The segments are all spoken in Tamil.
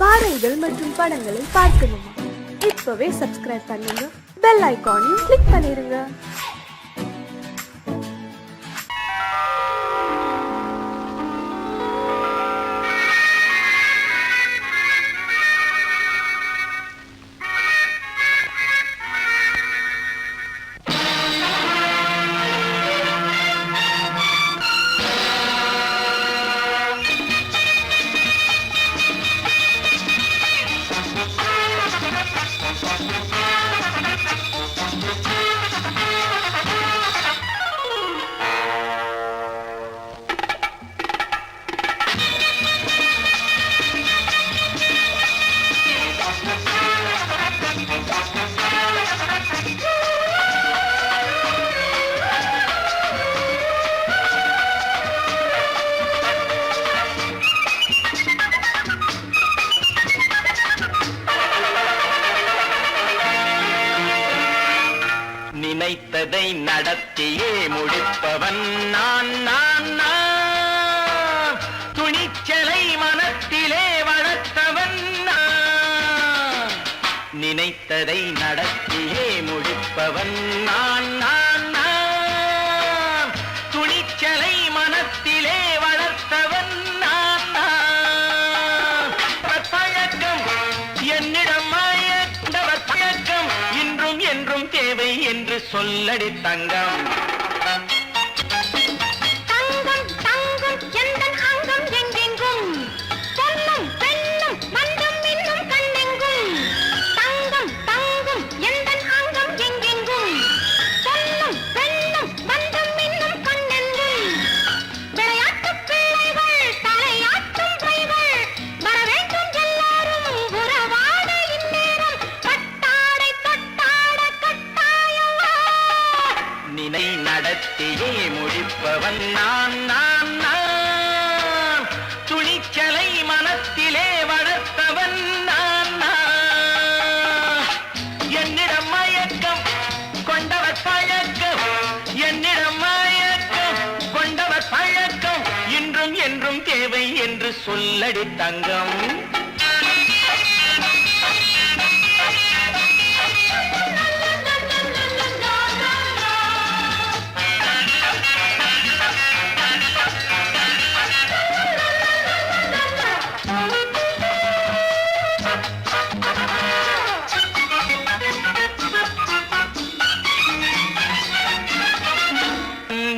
பாடல்கள் மற்றும் படங்களை பார்க்கணுமா? இப்பவே சப்ஸ்கிரைப் பண்ணுங்க, பெல் ஐகானையும் கிளிக் பண்ணிருங்க. நினைத்ததை நடத்தியே முடிப்பவன் நான் நான் நான். துணிச்சலை மனத்திலே வளர்த்தவன் நான். நினைத்ததை நடத்தியே முடிப்பவன் நான் நான் நான். துணிச்சலை மனத்திலே வளர்த்தவன் நான் நான். பழக்கம் என்னிடம் மாயவர் பழக்கம் இன்றும் என்றும் தேவை என்று சொல்லடி தங்கம். தங்கம் தங்கம் எந்தன் அங்கம் எங்கெங்கும் பொன்னும் பெண்ணும் மந்தம் இன்னும் கண்ணெங்கும். தங்கம் தங்கம் எந்தன் அங்கம் எங்கெங்கும் பொன்னும் பெண்ணும் மந்தம் இன்னும் கண்ணெங்கும். விளையாட்டு பிள்ளைகள் தலையாட்டும் பைகள் வர வேண்டும் எல்லாரும் உறவாட இந்நேரம். கட்டாடை தொட்டாட கட்டாயவா. நினை நடத்தியே முடிப்பவன் நான் நான் நான். துணிச்சலை மனத்திலே வளர்த்தவன் நான் நான். என்னிடம் மயக்கம் கொண்டவர் பழக்கம். என்னிடம் மயக்கம் கொண்டவர் பழக்கம் இன்றும் என்றும் தேவை என்று சொல்லடி தங்கம்.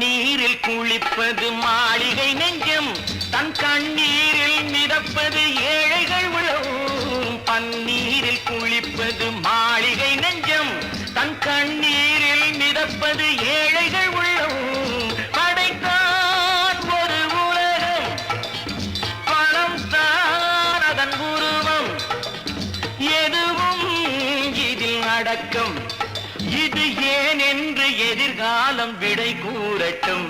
நீரில் குளிப்பது மாளிகை நெஞ்சம், தன் கண்ணீரில் மிதப்பது ஏழைகள் உழவும். பன்னீரில் குளிப்பது மாளிகை நெஞ்சம், தன் கண்ணீரில் மிதப்பது ஏழைகள் உள்ளவும். படைத்தான் ஒரு உலகம், பணம் தான் அதன் உருவம். எதுவும் இதில் அடக்கம். இது ஏன் என்று எதிர்காலம் விடை கூறட்டும்.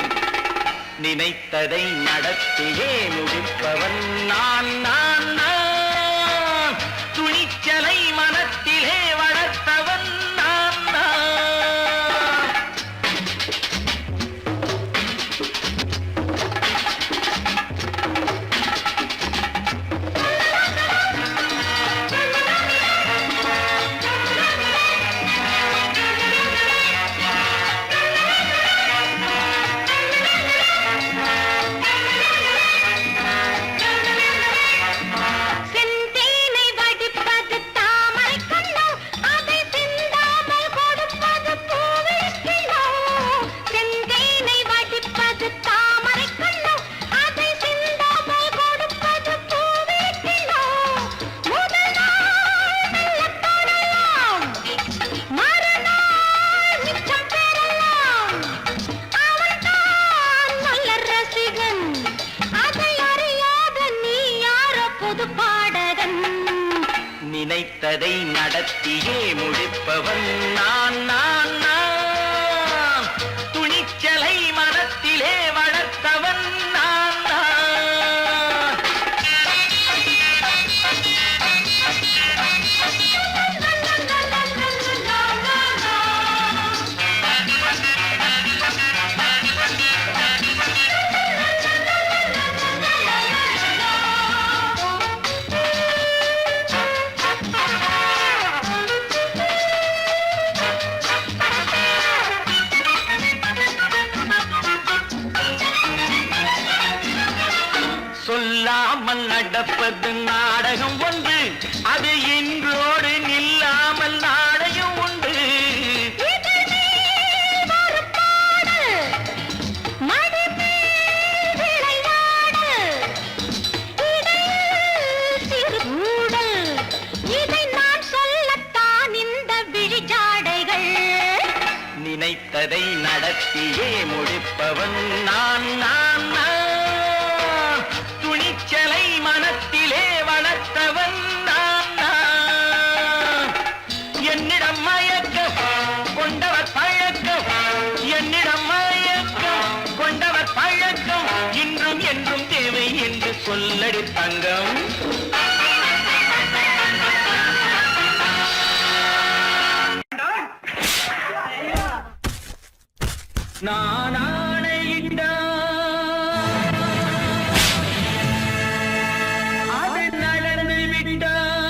நினைத்ததை நடத்தியே முடிப்பவன் நான் நான் நான். துணிச்சலை மனத்திலே வளர்த்தவன் நான் நான். செந்தேனை வடிப்பது தாமரை கண்ணோ, அதை சிந்தாமல் கொடுப்பது பூவிழிக்கிளோ. செந்தேனை வடிப்பது தாமரை கண்ணோ, அதை சிந்தாமல் கொடுப்பது பூவிழிக்கிளோ. முதல் நாள் மெல்லத் தொடலாம், மறுநாள் மிச்சம் பெறலாம். அவன்தான் நல்ல ரசிகன், அதை அறியாத நீ யாரோ புது பாடகன். நினைத்ததை நடத்தியே முடிப்பவன் நான் நான் நான். துணிச்சலை மனத்திலே வளர்த்தவன் நான் நான். நடப்பது நாடகம் ஒன்று, அது இன்றோடு நில்லாமல் நாளையும் உண்டு. நினைத்ததை நடத்தியே முடிப்பவன் நான் நான் நான். துணிச்சலை மனத்திலே வளர்த்தவன் நான் நான். என்னிடம் மயக்கம் கொண்டவர் பழக்கம், என்னிடம் மயக்கம் கொண்டவர் பழக்கம், இன்றும் என்றும் தேவை என்று சொல்லடி தங்கம். நான் ஆணையிட்டால் அது நடந்து விட்டால்,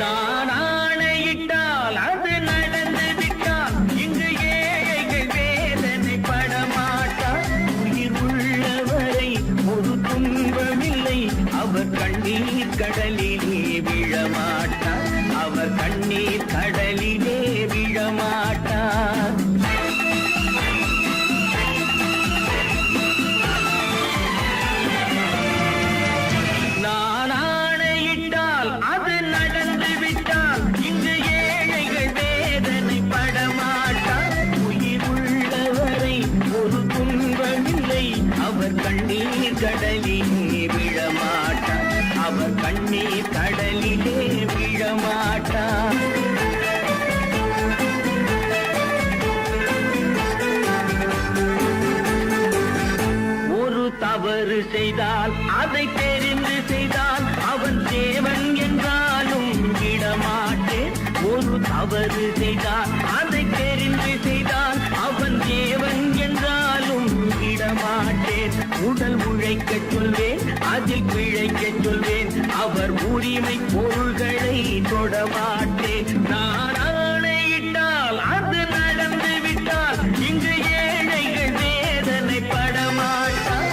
நான் ஆணையிட்டால் அது நடந்து விட்டால், இங்கு ஏழைகள் வேதனை படமாட்டார். உயிர் உள்ளவரை ஒரு துன்பமில்லை, அவர் கண்ணீர் கடலிலே விழமாட்டார், அவர் கண்ணீர் கடலிலே விழமாட்டார். நான் ஆணையிட்டால் அது நடந்து விட்டால், இங்கு ஏழைகள் வேதனை படமாட்டார். உயிர் உள்ளவரை ஒரு துன்பமில்லை, அவர் கண்ணீர் கடலிலே விழமாட்டார், அவர் கண்ணீர் கடலிலே விழமாட்டார். தவறு செய்தால் அதை தெரிந்து செய்தால் அவன் தேவன் என்றாலும் விடமாட்டேன். ஒரு தவறு செய்தால் அதை தெரிந்து செய்தால் அவன் தேவன் என்றாலும் விடமாட்டேன். உடல் உழைக்கச் சொல்வேன், அதில் பிழைக்கச் சொல்வேன், அவர் உரிமை பொருள்களை தொடமாட்டேன். நான் ஆணையிட்டால் அது நடந்து விட்டால், இங்கு ஏழைகள் வேதனை படமாட்டார்.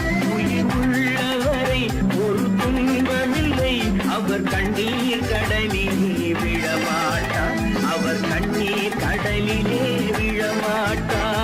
உள்ளவரை ஒரு துன்பமில்லை, அவர் கண்ணீர் கடலிலே விழமாட்டார், அவர் கண்ணீர் கடலிலே விழமாட்டார்.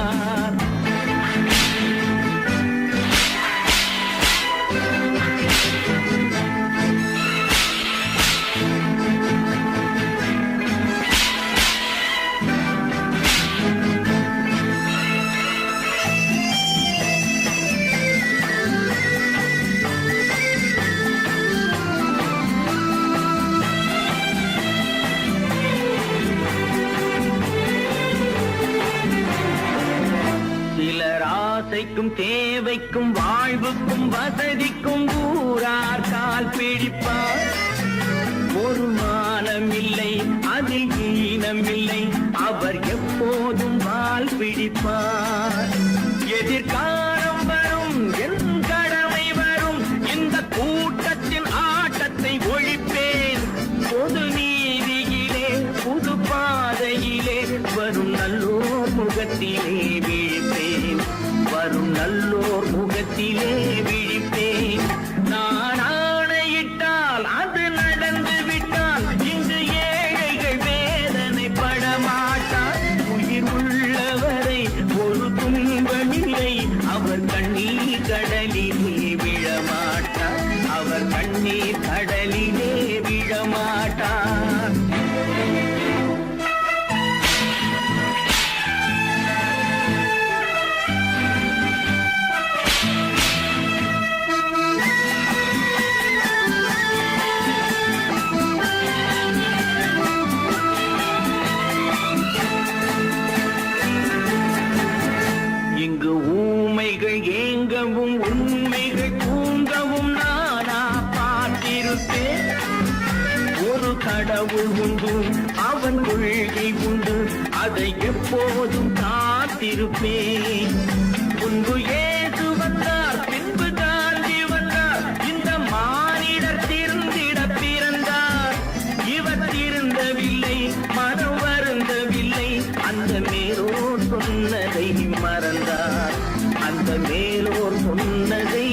ஆசைக்கும் தேவைக்கும் வாழ்வுக்கும் வசதிக்கும் ஊரார் கால் பிடிப்பார். ஒரு மானம் இல்லை, அதில் ஈனம் இல்லை, அவர் எப்போதும் வால் பிடிப்பார். எதிர்காலம் வரும், என் கடமை வரும், இந்த கூட்டத்தின் ஆட்டத்தை ஒழிப்பேன். பொது நீதியிலே புது பாதையிலே வரும் நல்லோர் முகத்திலே விழிப்பேன், வரும் நல்லோர் முகத்திலே விழிப்பேன். நான் ஆணையிட்டால் அது நடந்து விட்டால், இங்கு ஏழைகள் வேதனை படமாட்டார். உயிர் உள்ளவரை ஒரு துன்பமில்லை, அவர் கண்ணீர் கடலிலே விழமாட்டார், அவர் கண்ணீர் கடலிலே விழமாட்டார். இங்கு ஊமைகள் ஏங்கவும் உண்மைகள் தூங்கவும் நானா பார்த்திருப்பேன். ஒரு கடவுள் உண்டு, அவன் கொள்கை உண்டு, அதை எப்போதும் காத்திருப்பேன். முன்பு ஏசு வந்தார், பின்பு காந்தி வந்தார், இந்த மானிடர் திருந்திட பிறந்தார். இவர் திருந்தவில்லை, மனம் வருந்தவில்லை, அந்த மேலோர் சொன்னதை மறந்தார், அந்த மேலோர் சொன்னதை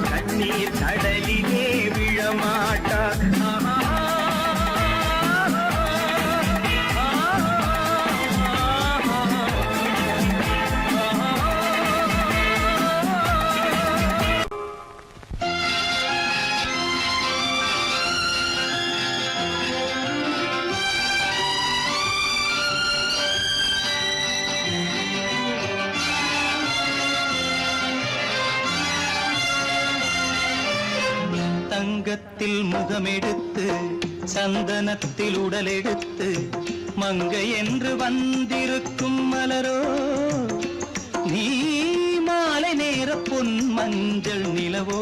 கண்ணீர் கடலிலே விழமாட்டார். தங்கத்தில் முகமெடுத்து சந்தனத்தில் உடலெடுத்து மங்கை என்று வந்திருக்கும் மலரோ நீ மாலை நேர பொன் மஞ்சள் நிலவோ.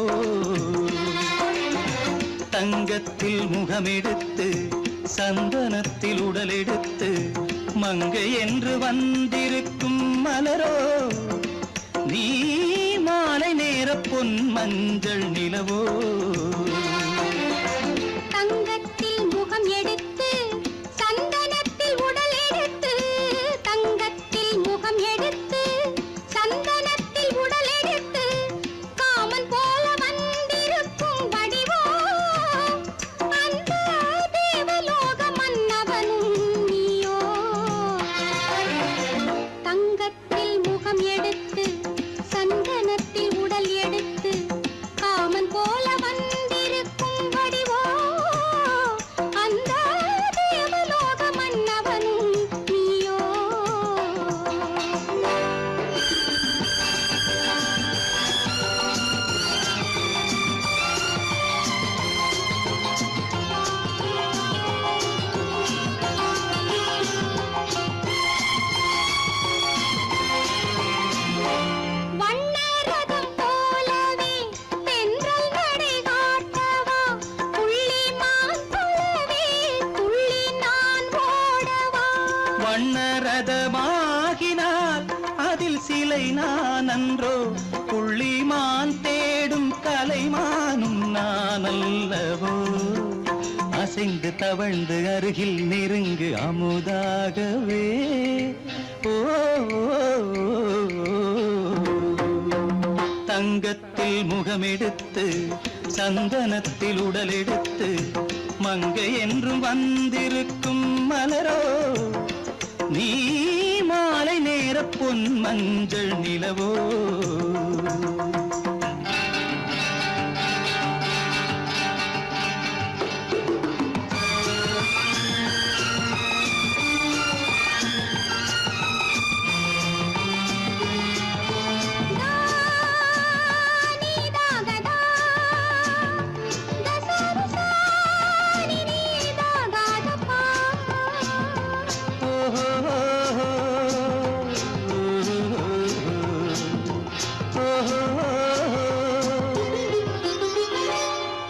தங்கத்தில் முகமெடுத்து சந்தனத்தில் உடலெடுத்து மங்கை என்று வந்திருக்கும் மலரோ நீ மாலை நேர பொன் மஞ்சள் நிலவோ. தங்கத்தில் முகம் எடுத்து சந்தனத்தில் உடல் எடுத்து தங்கத்தில் முகம் எடுத்து சந்தனத்தில் உடல் எடுத்து காமன் போல வந்திருக்கும் வடிவோ அந்த தேவலோக மன்னவனும் நீயோ. தங்கத்தில் முகம் எடுத்து சந்தனத்தில் உடல் எடுத்து காமன் போல வந்திருக்கும் வடிவோ அந்த தேவலோக மன்னவனும் நீயோ. வண்ணரதம் போலவே தென்றல் நடை காட்டவா புள்ளிமான் போலவே துள்ளி நான் ஓடவா. வண்ணரதமாகினால் அதில் சிலை நான் அன்றோ புள்ளிமான் தேடும் கலைமானும் நான் அல்லவோ. அசைந்து தவழ்ந்து அருகில் நெருங்கு அமுதாகவே ஓ. தங்கத்தில் முகமெடுத்து சந்தனத்தில் உடலெடுத்து மங்கை என்றும் வந்திருக்கும் மலரோ நீ மாலை நேர பொன் மஞ்சள் நிலவோ.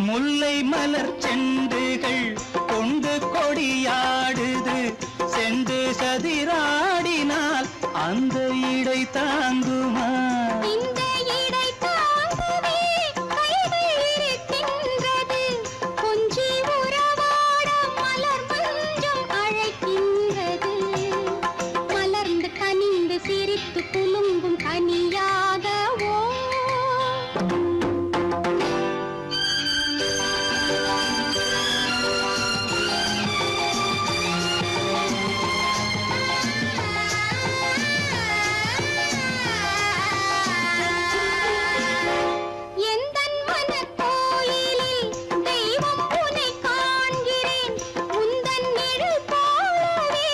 முல்லை மலர் செண்டுகள் கொண்டு கொடியாடுது செண்டு சதிராடினால் அந்த இடை தாங்குமா. இந்த இடை தாங்குவே கைகள் இருக்கின்றது கொஞ்சி உறவாட மலர் மஞ்சம் அழைக்கின்றது. மலர்ந்து கனிந்து சிரித்து குலுங்கும் கனியாகவோ. எந்தன் மனக்கோயிலில் தெய்வம் உன்னை காண்கிறேன் உந்தன் நிழல் போலவே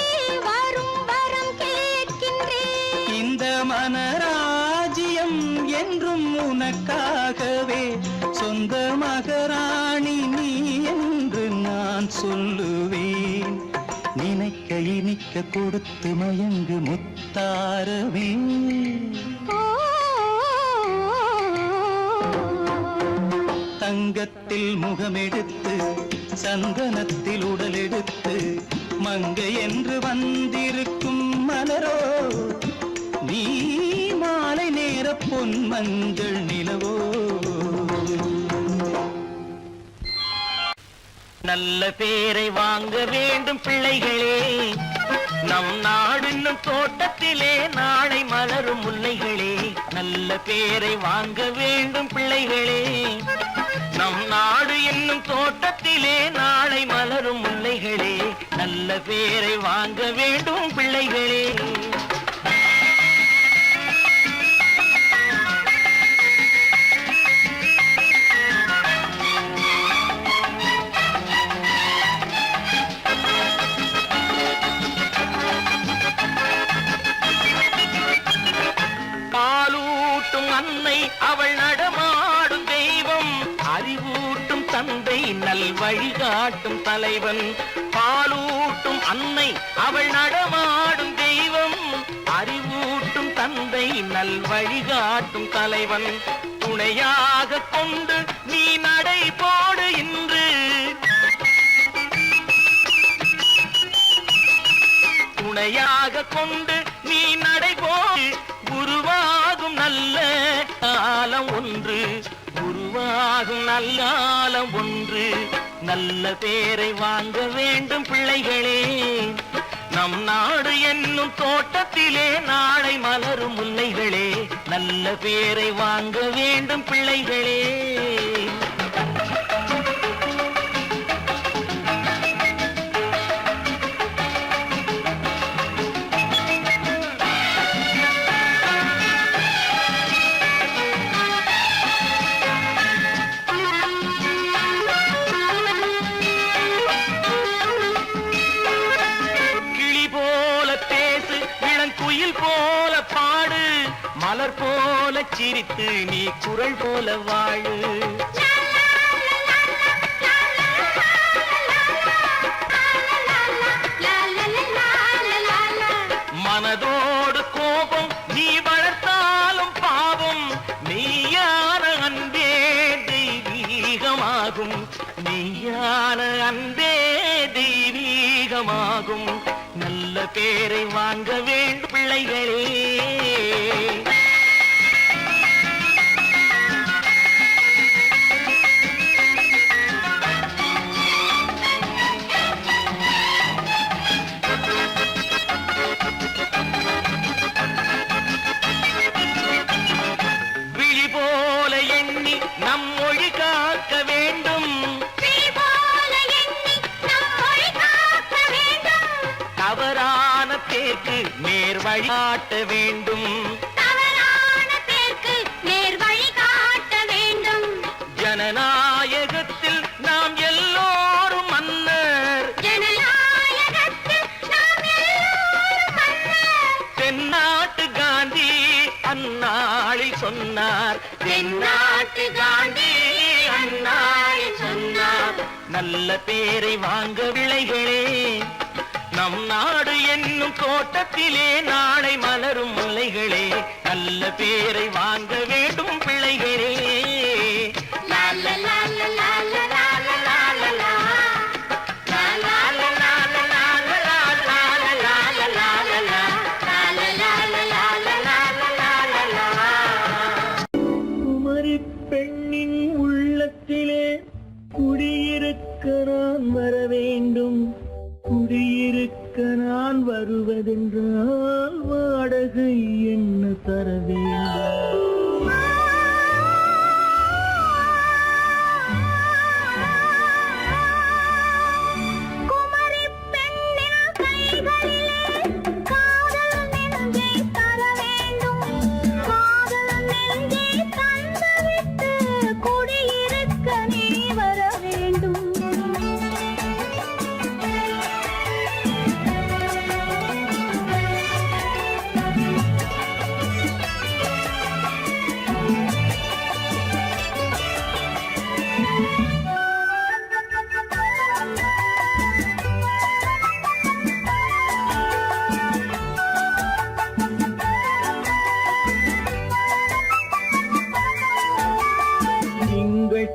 வரும் வரம் கேட்கின்றேன். இந்த மனராஜ்யம் என்றும் உனக்காகவே சொந்த மகராணி நீ என்று நான் சொல்லுவேன். நினைக்க இனிக்க கொடுத்து மயங்கு முத்தாரவே. தங்கத்தில் முகமெடுத்து சந்தனத்தில் உடலெடுத்து மங்கை என்று வந்திருக்கும் மலரோ நீ மாலை நேர பொன் மஞ்சள் நிலவோ. நல்ல பேரை வாங்க வேண்டும் பிள்ளைகளே, நம் நாடுன்னும் தோட்டத்திலே நாளை மலரும் முல்லைகளே. நல்ல பேரை வாங்க வேண்டும் பிள்ளைகளே, தோட்டத்திலே நாளை மலரும் முல்லைகளே நல்ல பேரை வாங்க வேண்டும் பிள்ளைகளே. பாலூட்டும் அன்னை அவள் நடமாடும் தெய்வம், அறிவூட்டும் தந்தை நல் வழிகாட்டும் தலைவன். பாலூட்டும் அன்னை அவள் நடமாடும் தெய்வம், அறிவூட்டும் தந்தை நல் வழிகாட்டும் தலைவன். துணையாக கொண்டு நீ நடை போடு இன்று, துணையாக கொண்டு நீ நடை போடு. உருவாகும் நல்ல காலம் ஒன்று, உருவாகும் நல்ல காலம் ஒன்று. நல்ல பேரை வாங்க வேண்டும் பிள்ளைகளே. நம் நாடு என்னும் தோட்டத்திலே நாளை மலரும் முல்லைகளே நல்ல பேரை வாங்க வேண்டும் பிள்ளைகளே. குயில் போல பாடு, மலர் போல சிரித்து நீ குரல் போல வாழு. மனதோடு கோபம் நீ வளர்த்தாலும் பாவம், மெய்யான அன்பே தெய்வீகமாகும், மெய்யான அன்பே தெய்வீகமாகும். நல்ல பேரை வாங்க வேண்டும் பிள்ளைகளே. விழி போல எண்ணி நம் மொழி காக்க வேண்டும், தவறான பேருக்கு நேர் வழி காட்ட வேண்டும், தவறான பேருக்கு நேர் வழி காட்ட வேண்டும். ஜனநாயகத்தில் நாம் எல்லோரும் மன்னர், ஜனநாயகத்தில் நாம் எல்லோரும் மன்னர். தென்னாட்டு காந்தி அந்நாளில் சொன்னார், தென்னாட்டு காந்தி அந்நாளில் சொன்னார். நல்ல பேரை வாங்க பிள்ளைகளே. நம் நாடு என்னும் தோட்டத்திலே நாளை மலரும் முல்லைகளே நல்ல பேரை வாங்க வேண்டும் பிள்ளைகளே. குமரி பெண்ணின் உள்ளத்திலே குடியிருக்க நான் வர வேண்டும், குடியிருக்க நான் வருவதென்றால் வாடகை என்ன தர வேண்டும். குமரி பெண்ணின் கைகளிலே காதல் நெஞ்சை தர வேண்டும், காதல் நெஞ்சை தந்துவிட்டு குடியிருக்க நீ வர வேண்டும்.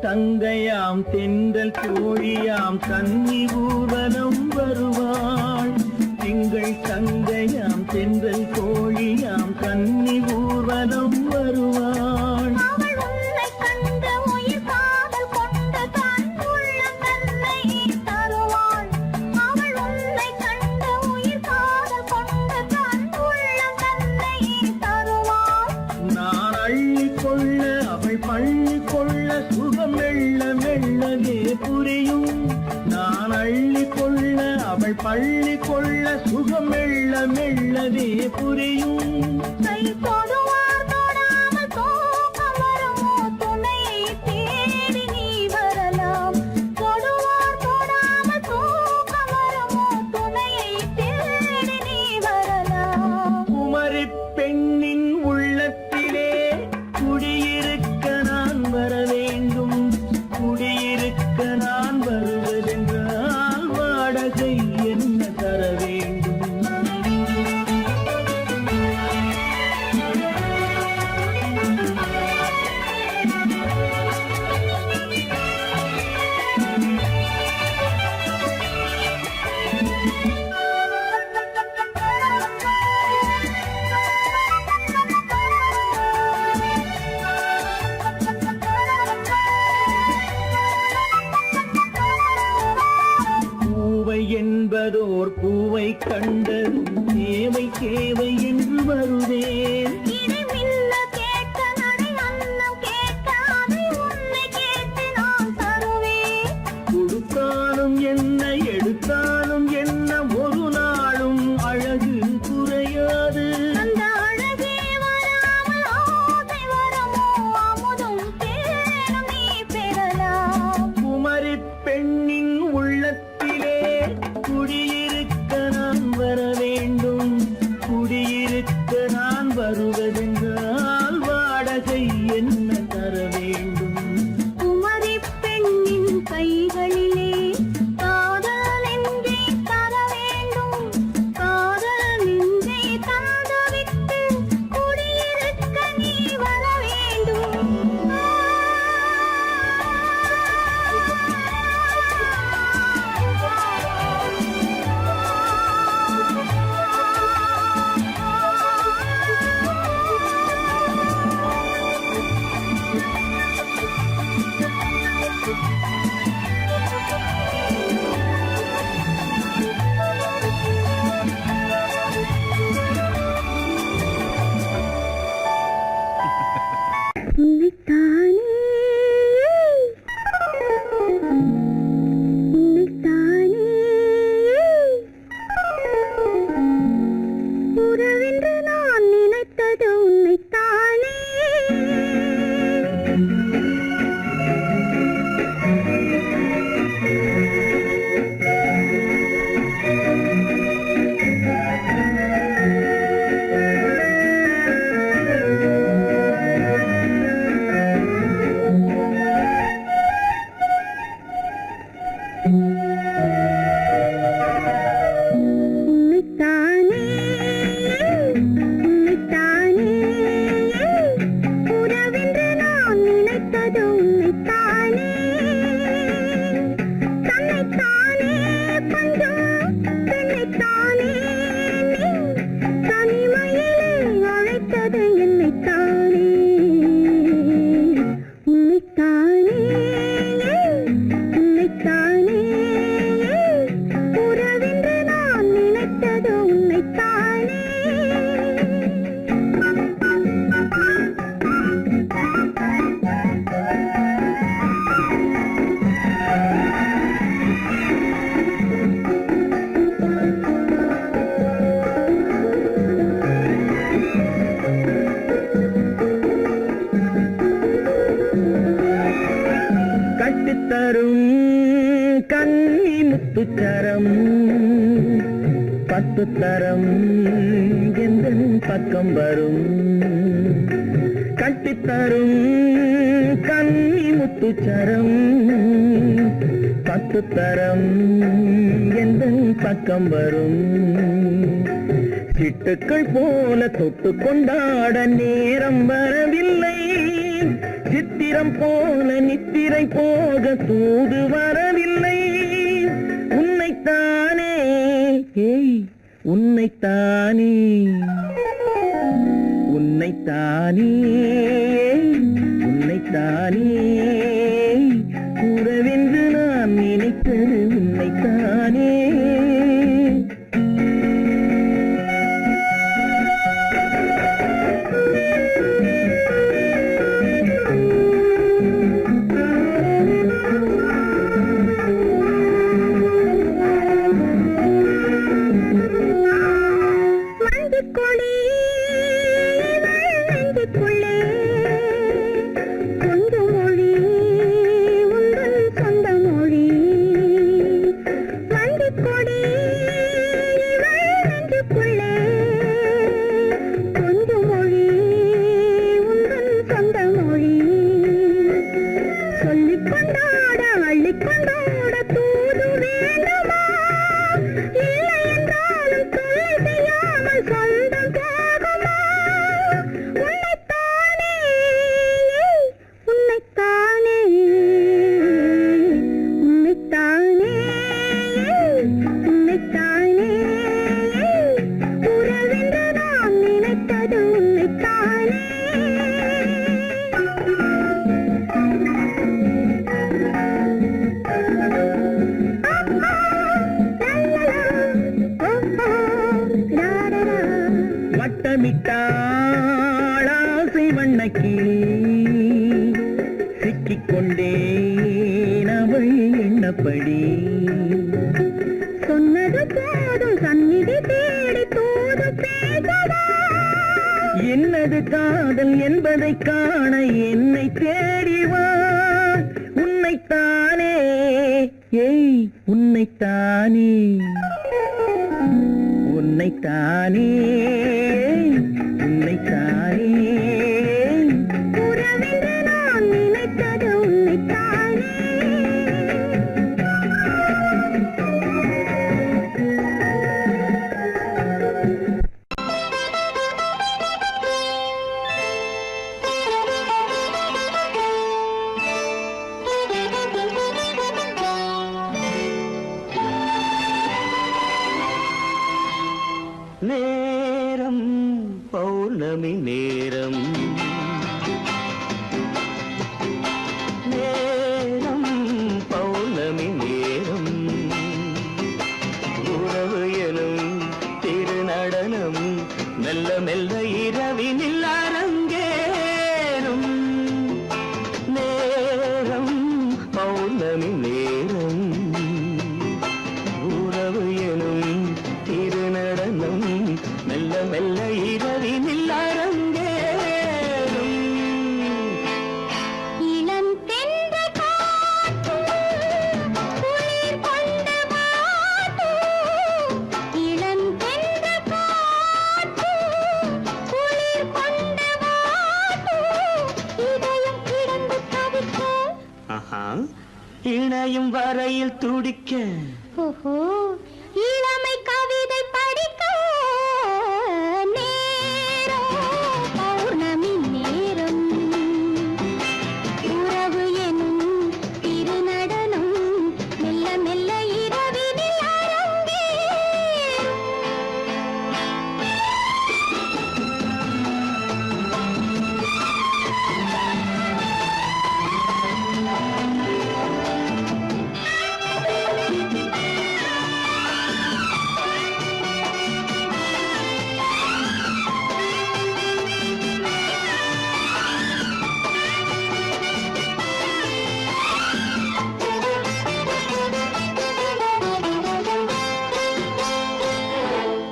தங்கையாம் தென்றல் தோழியாம் கன்னி ஊர்வலம் வருவாள், திங்கள் தங்கையாம் தென்றல் தோழியாம் கன்னி ஊர்வலம் வருவாள். அவள் உன்னை கண்டு உயிர் காதல் கொண்டு தன் உள்ளம் தன்னை தருவாள், அவள் உன்னை கண்டு உயிர் காதல் கொண்டு தன் உள்ளம் தன்னை தருவாள். நான் அள்ளிக்கொள்ள அவள் பள்ளி கொள்ள சுகம் மெல்ல மெல்லவே புரியும். நான் அள்ளி கொள்ள அவள் பள்ளி கொள்ள சுகம் மெல்ல மெல்லவே புரியும். கை தொடுவார் தொடாமல் தூக்கம் வருமோ துணையை தேடி நீ வரலாம். தொடுவார் தொடாமல் தூக்கம் வருமோ துணையை தேடி நீ வரலாம். குமரி பெண்ணின் உள்ளத்திலே குடியிருக்க நான் வர வேண்டும். குடியிருக்க நான் வருவதென்றால் வாடகை என்ன தர வேண்டும். பூவை என்பதோர் பூவை கண்டதும் தேவை தேவை என்று வருவேன். இடி மின்ன கேட்க நடை அன்னம் கேட்க அதை உன்னை கேட்டு நான் தருவேன். கொடுத்தாலும் என்ன எடுத்தாலும் என்ன ஒரு நாளும் அழகு குறையாது. அந்த அழகே வராமல் ஆசை வரமோ அமுதும் தேனும் நீ பெறலாம். குமரி பெண்ணின் உள்ளத்திலே குடியிருக்க நான் வர வேண்டும். குடியிருக்க நான் வருவதென்றால் வாடகை என்ன தர வேண்டும். குமரி பெண்ணின் கைகளிலே காதல் நெஞ்சை தர வேண்டும். காதல் நெஞ்சை தந்துவிட்டு குடியிருக்க நீ வர வேண்டும். உன்னைத்தானே உன்னைத்தானே உறவென்று நான் நினைத்தது உன்னைத்தானே. உன்னைத்தானே உன்னைத்தானே உறவென்று நான் நினைத்தது உன்னைத்தானே. தன்னைத்தானே பஞ்சம் தன்னைத்தானே நீ தனிமையிலே அழைத்தது என்னைத்தானே. உன்னைத்தானே உன்னைத்தானே உறவென்று நான் நினைத்தது உன்னைத்தானே. கட்டித்தரும் கன்னி முத்துச்சரம் 10 தரம் எந்த பக்கம் வரும். கட்டித்தரும் கன்னி முத்துச்சரம் 10 தரம் எந்த பக்கம் வரும். சிட்டுக்கள் போல தொட்டு கொண்டாட நேரம் வரவில்லை. சித்திரம் போல நித்திரை போக தூது வரவில்லை. உன்னைத்தானே ஏய் உன்னைத்தானே உன்னைத்தானே உன்னைத்தானே கூறவென்று நான் நினைத்தது உன்னைத்தானே. சிக்கிக் கொண்டேன் அவள் எண்ணப்படி. சொன்னது போதும் சந்நிதி தேடி தூது பேசவா? என்னது காதல் என்பதை காண என்னை தேடி வா. உன்னைத்தானே, ஏய் உன்னைத்தானே, உன்னைத்தானே, உன்னைத்தானே. உறவென்று நான் நினைத்தது உன்னைத்தானே. நேரம் பௌர்ணமி நேரம், நேரம் பௌர்ணமி நேரம். உறவு எனும் திருநடனம் மெல்ல மெல்ல இரவினில் அரங்கேறும். நேரம் பௌர்ணமி நேரம், உறவு எனும் திருநடனம் மெல்ல மெல்ல இரவினில் அரங்கேறும். இளம் தென்றல் காற்றும் குளிர் கொண்டு வாட்டும். இளம் தென்றல் காற்றும் குளிர் கொண்டு வாட்டும். இதயம் கிடந்து தவிக்க. ஆஹா, இணையும் வரையில் துடிக்க. ஓஹோ, இளமை கவிதை படிக்க. நேரம் பௌர்ணமி நேரம், உறவு எனும் திருநடனம் மெல்ல மெல்ல இரவினில் அரங்கேறும்.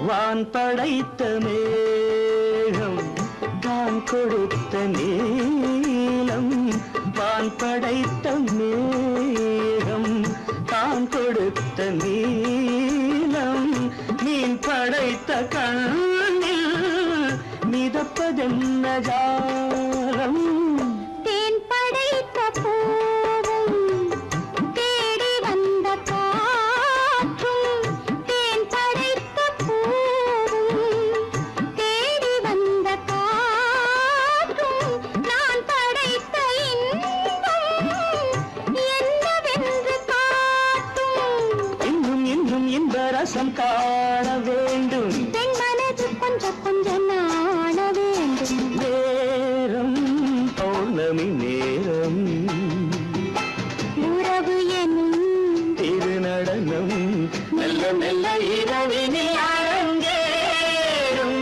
வான் படைத்த மேகம் தான் கொடுத்த நீலம். வான் படைத்த மேகம் தான் கொடுத்த நீலம். மீன் படைத்த கண்ணில் மிதப்பதென்ன ஜாலம். தேன் படைத்த பூவும் தேடி வந்த காற்றும். தேன் படைத்த பூவும் தேடி வந்த காற்றும். நான் படைத்த இன்பம் என்னவென்று காட்டும். இன்னும் இன்னும் இந்த ரசம் காண வேண்டும். பெண் மனது கொஞ்சம் கொஞ்சம் நாண வேண்டும். நேரம் பௌர்ணமி நேரம், உறவு எனும் திருநடனம் மெல்ல மெல்ல இரவினில் அரங்கேறும்.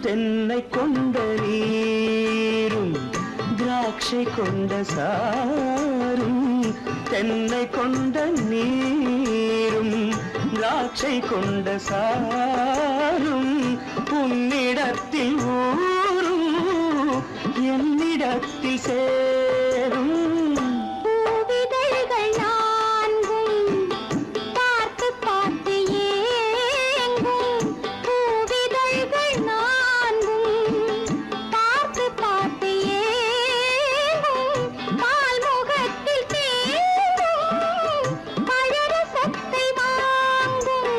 தென்னை கொண்ட நீரும் திராட்சை கொண்ட சாரும். தென்னை கொண்ட நீரும் திராட்சை கொண்ட சாரும். உன்னிடத்தில் ஊரும் என்னிடத்தில் சேரும். பூவிதழ்கள் நான்கும் பார்த்து பார்த்து ஏங்கும். பூவிதழ்கள் நான்கும் பார்த்து பார்த்து ஏங்கும். பால்முகத்தில் தேங்கும் பழரசத்தை வாங்கும்.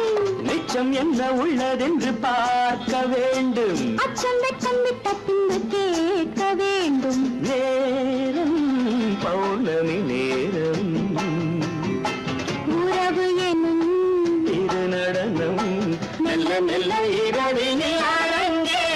நிச்சம் என்ன உள்ளதென்று பார்க்க வேண்டும். அச்சம் வெச்சம் விட்ட பின்பு கேட்க வேண்டும். நேரம் பௌர்ணமி நேரம், உறவு எனும் திருநடனம் மெல்ல மெல்ல இரவினில் அரங்கேறும்.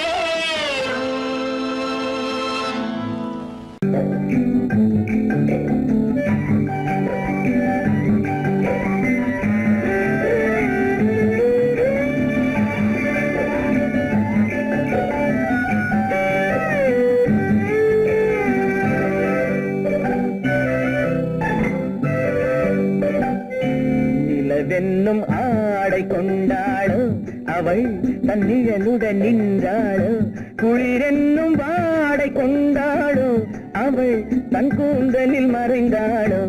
அவள் தன் நிழலுடன் நின்றாளோ குளிரென்னும் வாடை கொண்டாளோ அவள் தன் கூந்தலில் மறைந்தாளோ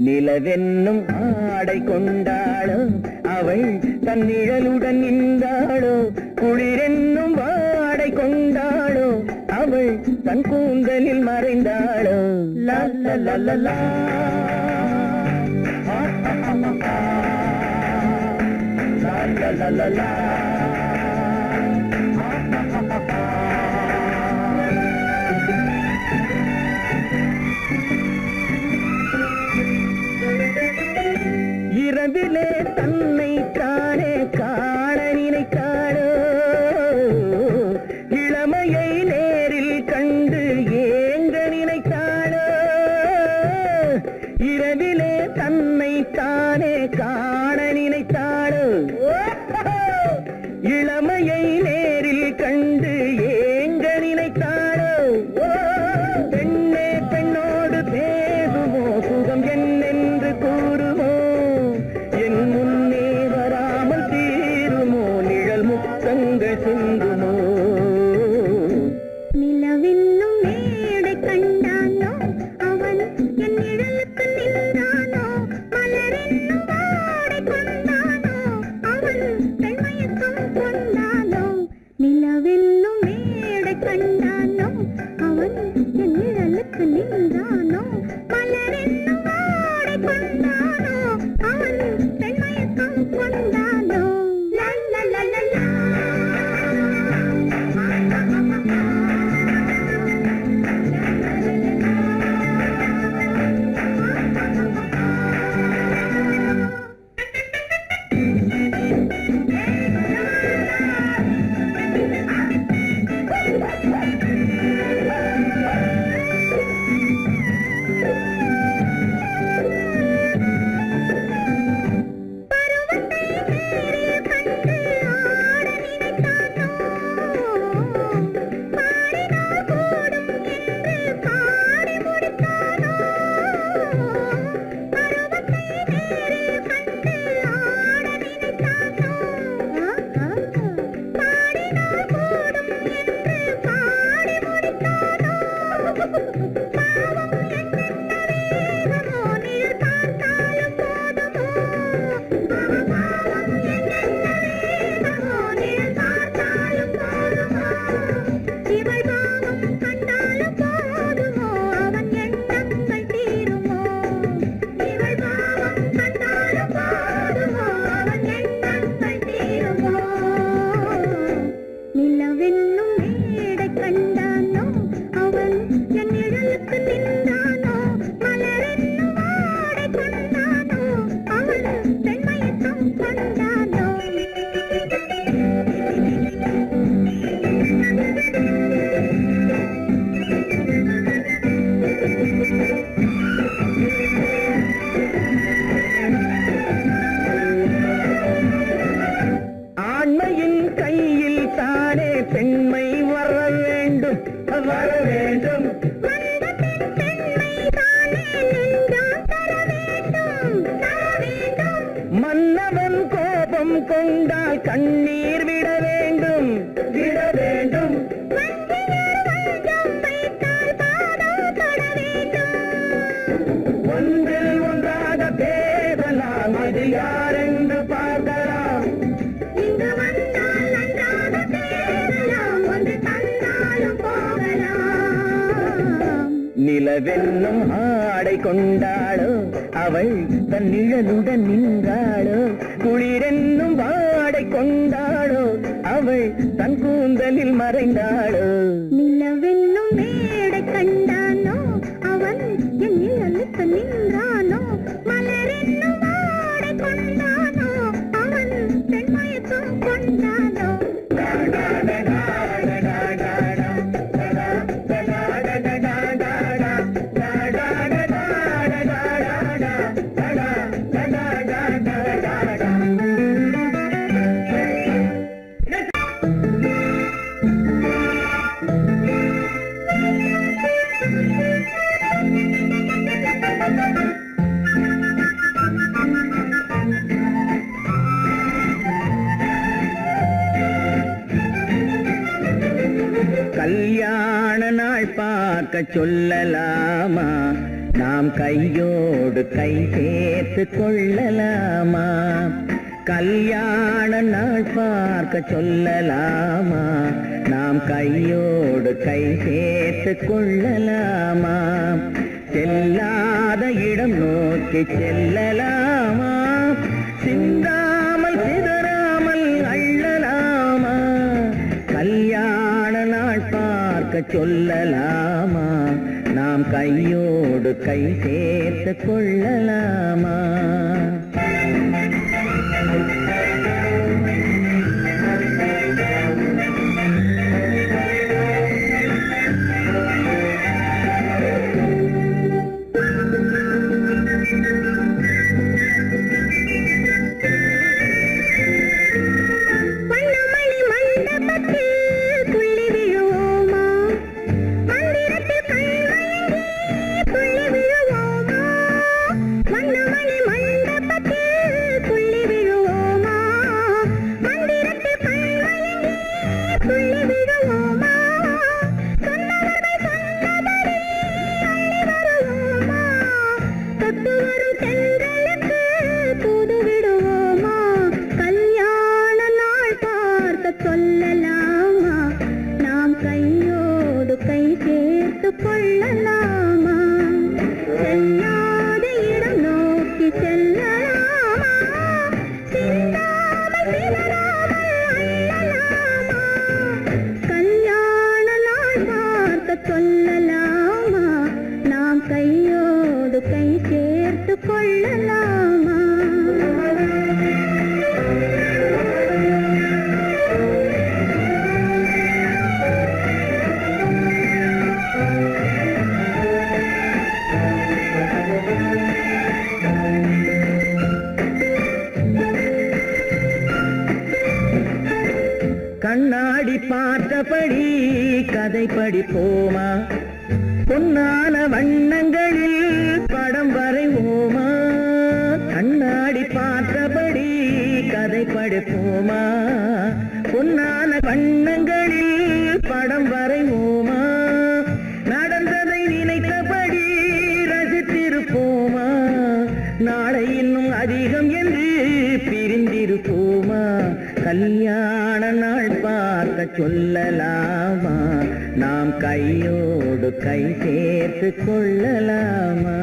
நிலவென்னும் ஆடை கொண்டாளோ அவள் தன் நிழலுடன் நின்றாளோ குளிரென்னும் வாடை கொண்டாளோ அவள் தன் கூந்தலில் மறைந்தாளோ லா லா லா லா லா. La la la la. இரவிலே தன்னை தானே காண நினைத்தாளோ இளமையை நேரில் கண்டு ஏங்க நினைத்தாளோ இரவிலே தன்னை தானே காண நினைத்தாளோ இளமையை நேரில் கண்டு ஏங்க நினைத்தாளோ பெண்ணே பெண்ணோடு பேசுமோ சுகம் என்னென்று கூறுமோ என் முன்னே வராமல் தீருமோ நிழல் முத்தங்கள் சிந்துமோ நிலவென்னும் மேடை கண்டானோ அவன் என் நிழலுக்கு நின்றானோ மலரென்னும் வாடை கொண்டானோ அவன் பெண்மயக்கம் கொண்டானோ நிலவென்னும் மேடை கண்டானோ அவன் என் நிழலுக்கு நின்றானோ மலரென்னும் வாடை கொண்டானோ அவன் பெண்மயக்கம் கொண்டானோ லா லா லா லா லா. நிலவென்னும் மேடை கண்டானோ அவன் என் நிழலுக்கு நின்றானோ மலரென்னும் வாடை கொண்டானோ அவன் பெண்மயக்கம் கொண்டானோ ஆண்மையின் கையில் தானே பெண்மை வர வேண்டும் வர வேண்டும் மன்னவன் கோபம் கொண்டால் கண்ணீர் விட வேண்டும் விட வேண்டும் ஒன்றில் ஒன்றாக பேசலாம் அது யாரென்று பார்க்கலாம் நிலவென்னும் ஆடை கொண்டாளோ அவள் தன் நிழலுடன் நின்றாளோ குளிரென்னும் வாடை கொண்டாளோ அவள் தன் கூந்தலில் மறைந்தாளோ நிலவென்னும் மேடை கண்டானோ அவன் என் நிழலுக்கு நின்றானோ மலரென்னும் வாடை கொண்டானோ அவன் பெண்மயக்கம் கொண்டானோ கல்யாண நாள் பார்க்க சொல்லலாமா, நாம் கையோடு கை சேர்த்து கொள்ளலாமா. கல்யாண நாள் பார்க்க சொல்லலாமா, நாம் கையோடு கை சேர்த்து கொள்ளலாமா. செல்லாத இடம் நோக்கி செல்லலாமா, சிந்தாமல் சிதறாமல் அள்ளலாமா. கல்யாண நாள் பார்க்க சொல்லலாமா, நாம் கையோடு கை சேர்த்து கொள்ளலாமா. கண்ணாடி பார்த்தபடி கதை படிப்போமா, பொன்னான வண்ணங்களில் படம் வரைவோமா. கண்ணாடி பார்த்தபடி கதை படிப்போமா, பொன்னான வண்ணங்களில் படம் வரைவோமா. நடந்ததை நினைத்தபடி ரசித்திருப்போமா, நாளை இன்னும் அதிகம் என்று பிரிந்திருப்போமா. கல்யாண நாள் பார்க்க சொல்லலாமா, நாம் கையோடு கை சேர்த்து கொள்ளலாமா.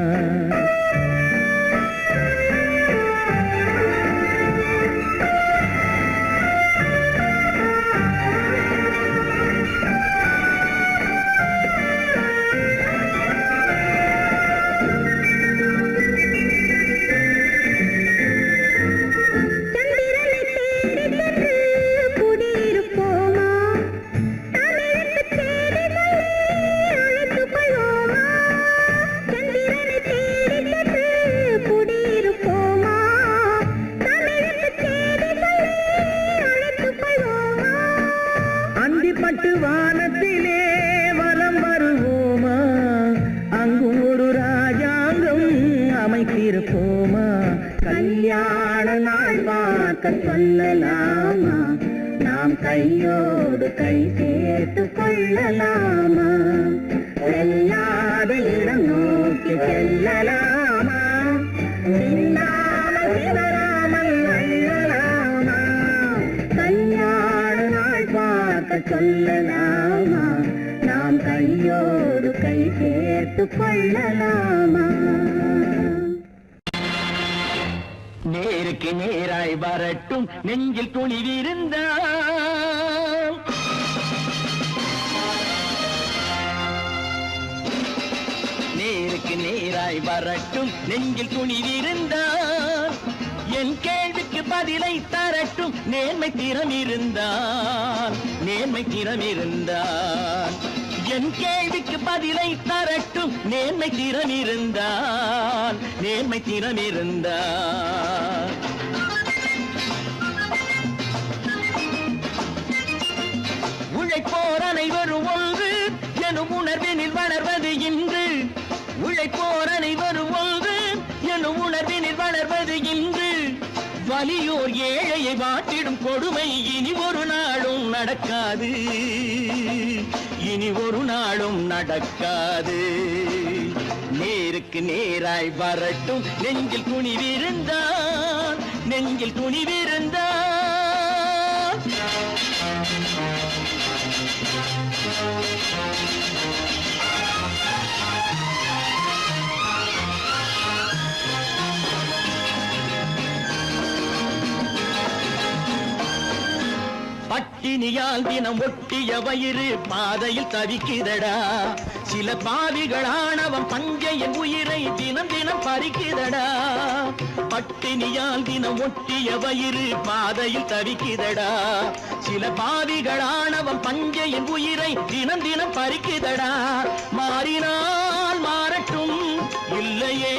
பட்டு வானத்திலே வலம் வருவோமா, அங்கும் ஒரு ராஜாங்கம் அமைத்திருப்போமா. கல்யாண நாள் பார்க்க சொல்லலாமா, நாம் கையோடு கை சேர்த்து கொள்ளலாமா. செல்லாத இடம் நோக்கி செல்லலாமா, சிந்தாமல் சிதறாமல் அள்ளலாமா. கல்யாண நாள் பார்க்க சொல்லலாமா, நாம் கையோடு கை சேர்த்து கொள்ளலாமா. நேருக்கு நேராய் வரட்டும் நெஞ்சில் துணிவிருந்தால், நேருக்கு நேராய் வரட்டும் நெஞ்சில் துணிவிருந்தால், என் கேள்விக்கு பதிலை தரட்டும் நேர்மை திறம் இருந்தால், நேர்மை திறம் இருந்தால். என் கேள்விக்கு பதிலை தரட்டும் நேர்மை திறம் இருந்தால், நேர்மை திறம் இருந்தால். உழைப்போர் அனைவரும் ஒன்று எனும் உணர்வினில் வளர்வது இன்று, உழைப்போர் அனைவரும் ஒன்று எனும் உணர்வினில் வளர்வது இன்று. வலியோர் ஏழையை வாட்டிடும் கொடுமை இனி ஒரு நாளும் நடக்காது, இனி ஒரு நாளும் நடக்காது. நேருக்கு நேராய் வரட்டும் நெஞ்சில் துணிவிருந்தான், நெஞ்சில் துணிவிருந்தான். பட்டினியால் தினம் ஒட்டிய வயிறு பாதையில் தவிக்குதடா. சில பாவிகளானவன் பஞ்சையின் உயிரை தினம் தினம் பறிக்குதடா. பட்டினியால் தினம் ஒட்டிய வயிறு பாதையில் தவிக்குதடா. சில பாவிகளானவன் பஞ்சையின் உயிரை தினம் தினம் பறிக்குதடா. மாறினால் மாறட்டும், இல்லையே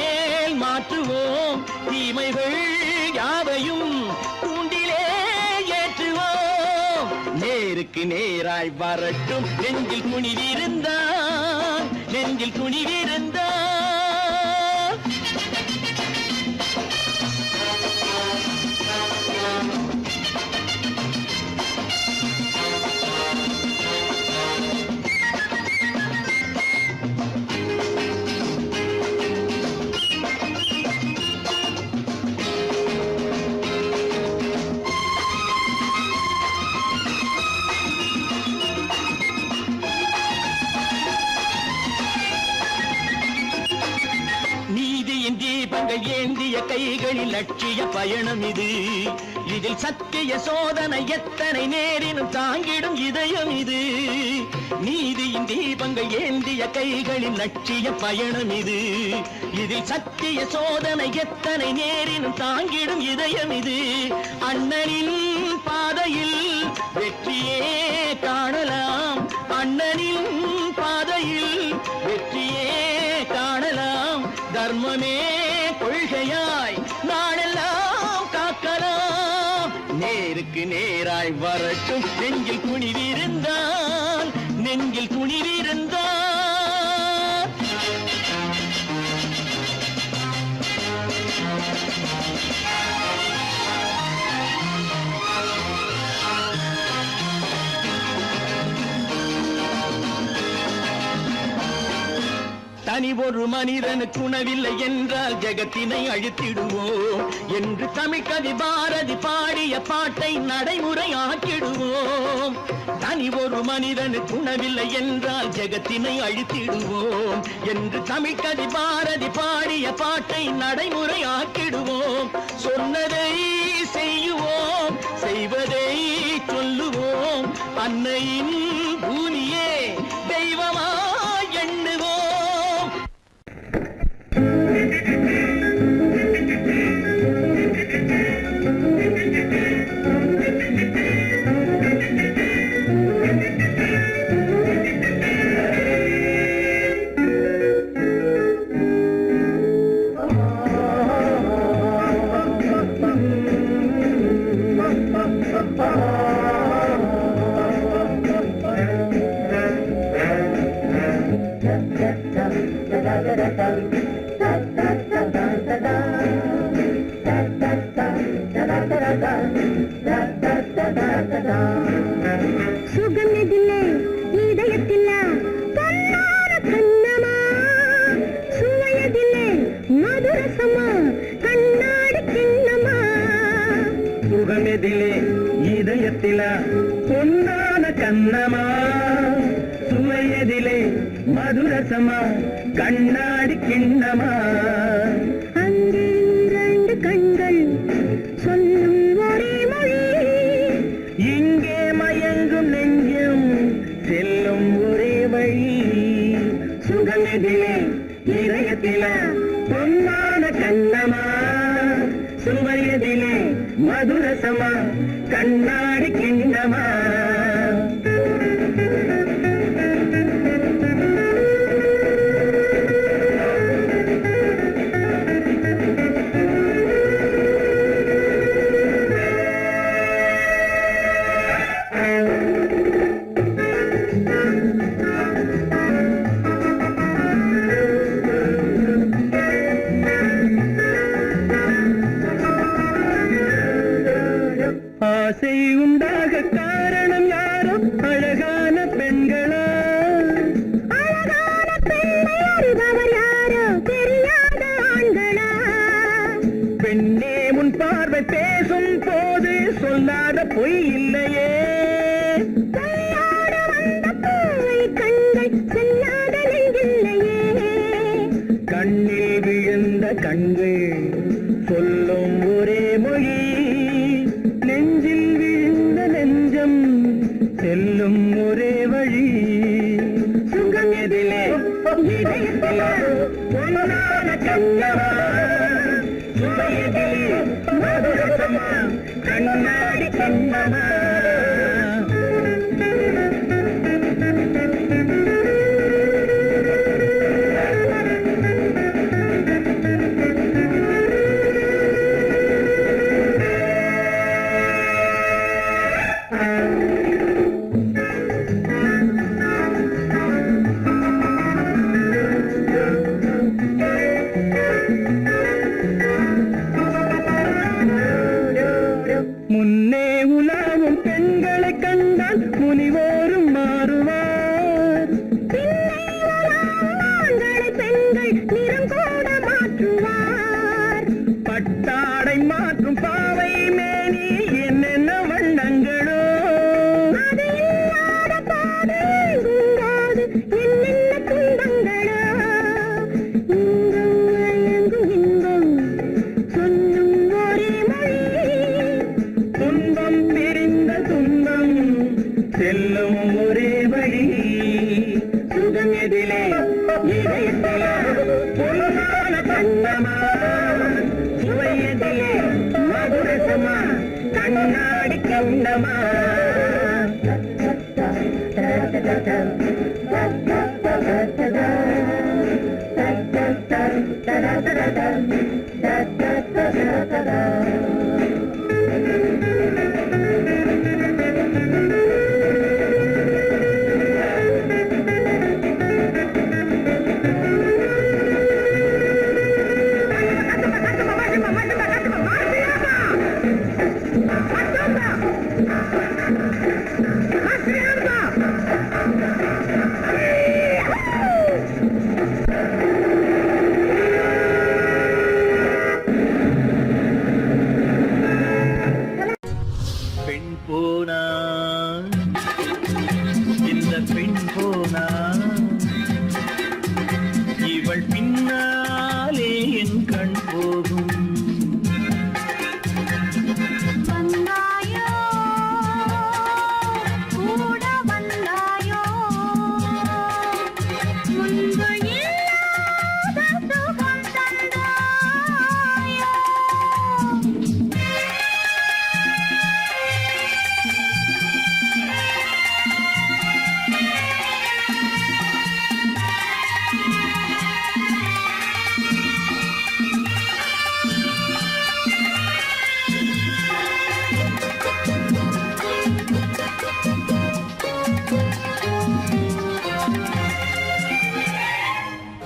மாற்றுவோம், தீமைகள் யாவையும் தூண்டிலே ஏற்றுவோம். நேருக்கு நேராய் வரட்டும் நெஞ்சில் துணிவிருந்தான், நெஞ்சில் துணிவிருந்தான். தீபங்கள் ஏந்திய கைகளில் லட்சிய பயணம் இது. இதில் சத்திய சோதனை எத்தனை நேரினும் தாங்கிடும் இதயம் இது. நீதியின் தீபங்கள் ஏந்திய கைகளில் லட்சிய பயணம் இது. இதில் சத்திய சோதனை எத்தனை நேரினும் தாங்கிடும் இதயம் இது. அண்ணனின் பாதையில் வெற்றியே காணலாம், அண்ணனின் பாதையில் வெற்றியே காணலாம். தர்மமே கொள்கையாய் நாளெல்லாம் காக்கலாம். நேருக்கு நேராய் வரட்டும் நெஞ்சில் துணிவிருந்தான், நெஞ்சில் துணிவிருந்தான். தனி ஒரு மனிதனுக்கு உணவில்லை என்றால் ஜெகத்தினை அழித்திடுவோம் என்று தமிழ்கவி பாரதி பாடிய பாட்டை நடைமுறையாக்கிடுவோம். தனி ஒரு மனிதனுக்கு உணவில்லை என்றால் ஜெகத்தினை அழித்திடுவோம் என்று தமிழ்கவி பாரதி பாடிய பாட்டை நடைமுறையாக்கிடுவோம். சொன்னதை செய்யுவோம், செய்வதை சொல்லுவோம், அன்னையின் பூமியே தெய்வமா எண்ணுவோம். சுகமிதில்லை இதயத்தில்ல பொன்னார கண்ணமா, சுவையதில்லை மதுரசமா கண்ணாடி கிண்ணமா. சுகமெதிலே இதயத்தில பொன்னான கண்ணமா, சுவையதிலே மதுரசமா கண்ணாடி கிண்ணமா. அங்கே இரண்டு கண்கள் சொல்லும் ஒரே மொழி, இங்கே மயங்கும் நெஞ்சும் செல்லும் ஒரே வழி. சுகமெதிலே இதயத்தில பொன்னான கண்ணமா, சுவையதிலே மதுரசமா கண்ணாடி கிண்ணமா. ஆசை உண்டாக காரணம் கண்கள் சொல்லும் ஒரே மொழி நெஞ்சில் விழுந்த நெஞ்சம் செல்லும் ஒரே வழி சுகம் எதிலே இதயத்திலே பொன்னான கண்ணவா சுவை எதிலே மதுரசமா கண்ணாடி கண்ணவா முன்னே உலாவும் பெண்களை கண்டால் முனிவோரும் மாறுவார் பெண்கள் நிறம் கூட மாற்றுவார் பட்டாடை மாற்றும் பாவை மேனி என்னென்ன வண்ணங்களோ அது இல்லாத பாதை எங்குங்காது என்னென்ன துன்பங்களோ இங்கும் எங்கும் இன்பம் சொல்லும் ஒரே மொழி துன்பம் பிரிந்த துன்பம் செல்லும் ஒரே வழி சுகம் எதிலே இதயத்திலே பொன்னான கண்ணமா சுவை எதிலே மதுரசமா கண்ணாடி கண்ணமா பெண் போனா இந்த பெண் போனா இவள் பின்னாலே என் கண் போகும் வந்தாயோ கூட வந்தாயோ முன்பு இல்லாத சுகம் தந்தாயோ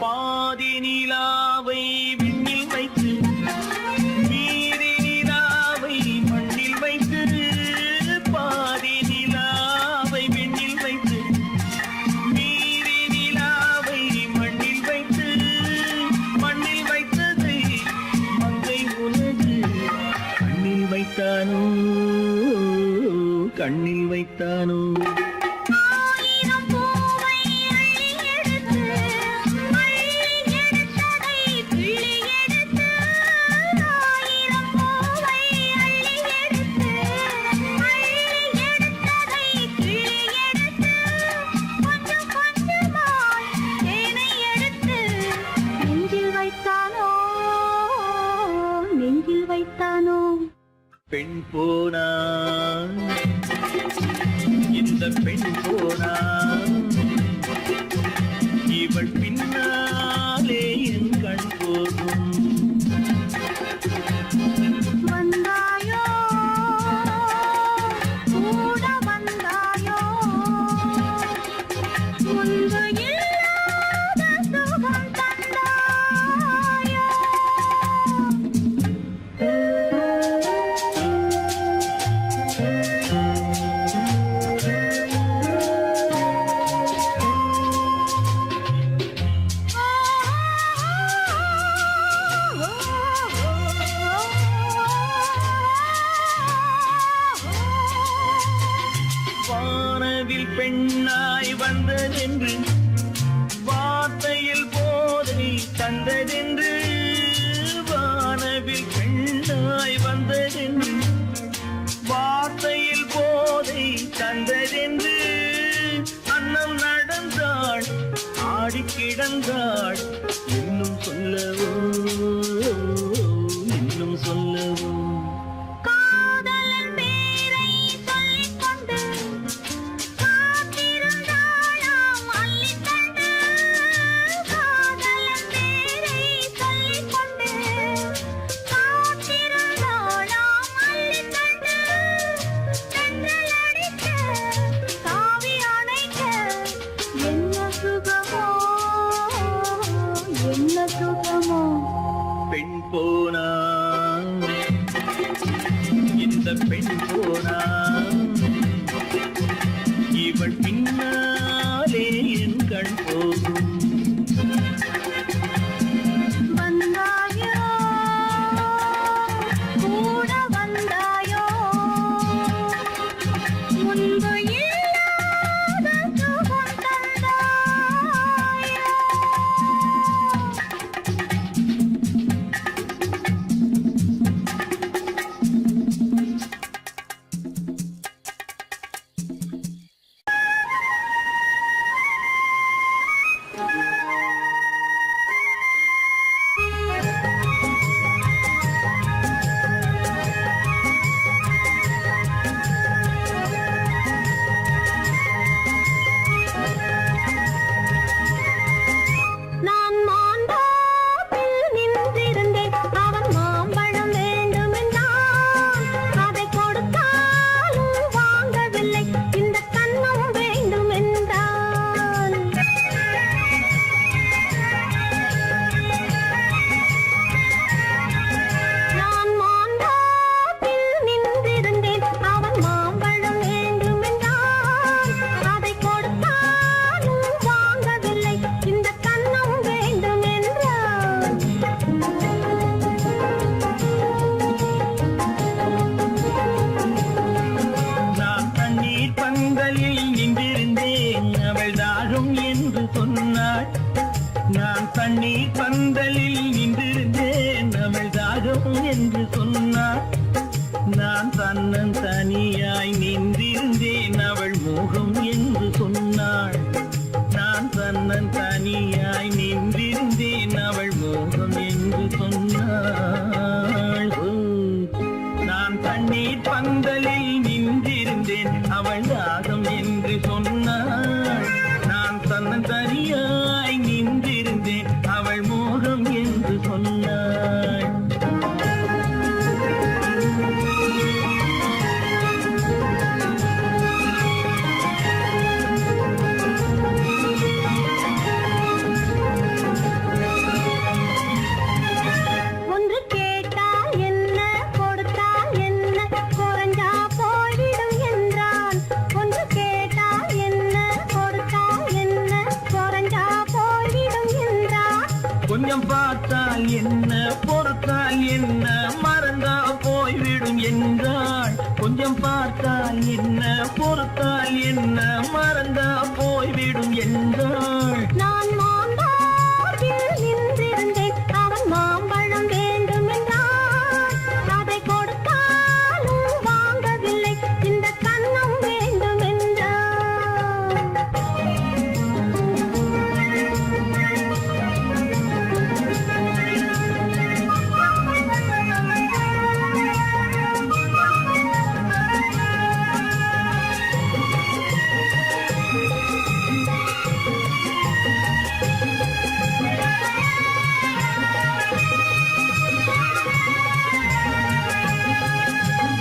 பாதி நிலாவை விண்ணில் வைத்து மீதி நிலாவை மண்ணில் வைத்து பாதி நிலாவை விண்ணில் வைத்து மீதி நிலாவை மண்ணில் வைத்து மண்ணில் வைத்ததை மங்கை உனது கண்ணில் வைத்தானோ கண்ணில் வைத்தானோ ஆயிரம் பூவை அள்ளி எடுத்து எடுத்ததை கிள்ளி எடுத்து ஆயிரம் பூவை அள்ளி எடுத்து எடுத்ததை கிள்ளி எடுத்து கொஞ்சம் கொஞ்சமாய் தேனை எடுத்து நெஞ்சில் வைத்தானோ நெஞ்சில் வைத்தானோ பெண் போனா இந்த பெண் போனா இவள் பின்னாலே என் கண் போகும் வந்தாயோ கூட வந்தாயோ முன்பு இல்லாத சுகம் தந்தாயோ வானவில் பெண்ணாய் வந்ததென்று வார்த்தையில் போதை தந்ததென்று கிடந்தாள் இன்னும் சொல்லவோ இன்னும் சொல்லவோ காதலன் பேரை சொல்லிக் கொண்டு காத்திருந்தாளாம் அள்ளித்தண்டு. காதலன் பேரை சொல்லிக் கொண்டு காத்திருந்தாளாம் அள்ளித்தண்டு. தென்றல் அடிக்க, தாவி அணைக்க, என்ன சுகமோ என்ன சுகமோ. பெண் போனா இந்த பெண் போனா இவள் பின்னாலே என் கண் போகும் வந்தாயோ கூட வந்தாயோ முன்பு இல்லாத சுகம் தந்தாயோ. நான் மாந்தோப்பில் நின்றிருந்தேன், அவன் மாம்பழம் வேண்டுமென்றான். அதை கொடுத்தாலும் வாங்கவில்லை, இந்த கன்னம் வேண்டுமென்றான். நான் மாந்தோப்பில் நின்றிருந்தேன், அவன் மாம்பழம் வேண்டுமென்றான். அதை கொடுத்தாலும் வாங்கவில்லை, இந்த கன்னம் வேண்டுமென்றான். நான் தண்ணீர் பந்தலில் நின்றிருந்தேன் அவள் தாகம் என்று சொன்னாள் நான் தண்ணீர் பந்தலில் நின்றிருந்தேன் அவள் தாகம் என்று சொன்னாள் நான் தன்னன் தனியாய் நின்றிருந்தேன் அவள் மோகம் என்று சொன்னாள் நான் தன்னன் தனியாய் நின்றிருந்தேன் அவள் மோகம் என்று சொன்னாள் ஓ. நான் தண்ணீர் பந்தலில் நின்றிருந்தேன் அவள் தாகம் என்று சொன்னாள் நான் தன்னன் தனியாய் நின்றிருந்தேன் அவள் மோகம் என்று சொன்னாள் ஒன்று கேட்டால் என்ன, கொடுத்தால் என்ன, குறைஞ்சா போய்விடும் என்றான். ஒன்று கேட்டால் என்ன, கொடுத்தால் என்ன, குறைஞ்சா போய்விடும் என்றான். கொஞ்சம் பார்த்தால் என்ன பொறுத்தால் என்ன மறந்தா போய்விடும் என்றாள் கொஞ்சம் பார்த்தால் என்ன பொறுத்தால் என்ன மறந்தா போய்விடும் என்றாள் நான் மாந்தோப்பில் நின்றிருந்தேன், அவன் மாம்பழம் வேண்டுமென்றான். அதை கொடுத்தாலும் வாங்கவில்லை, இந்த கன்னம் வேண்டுமென்றான்.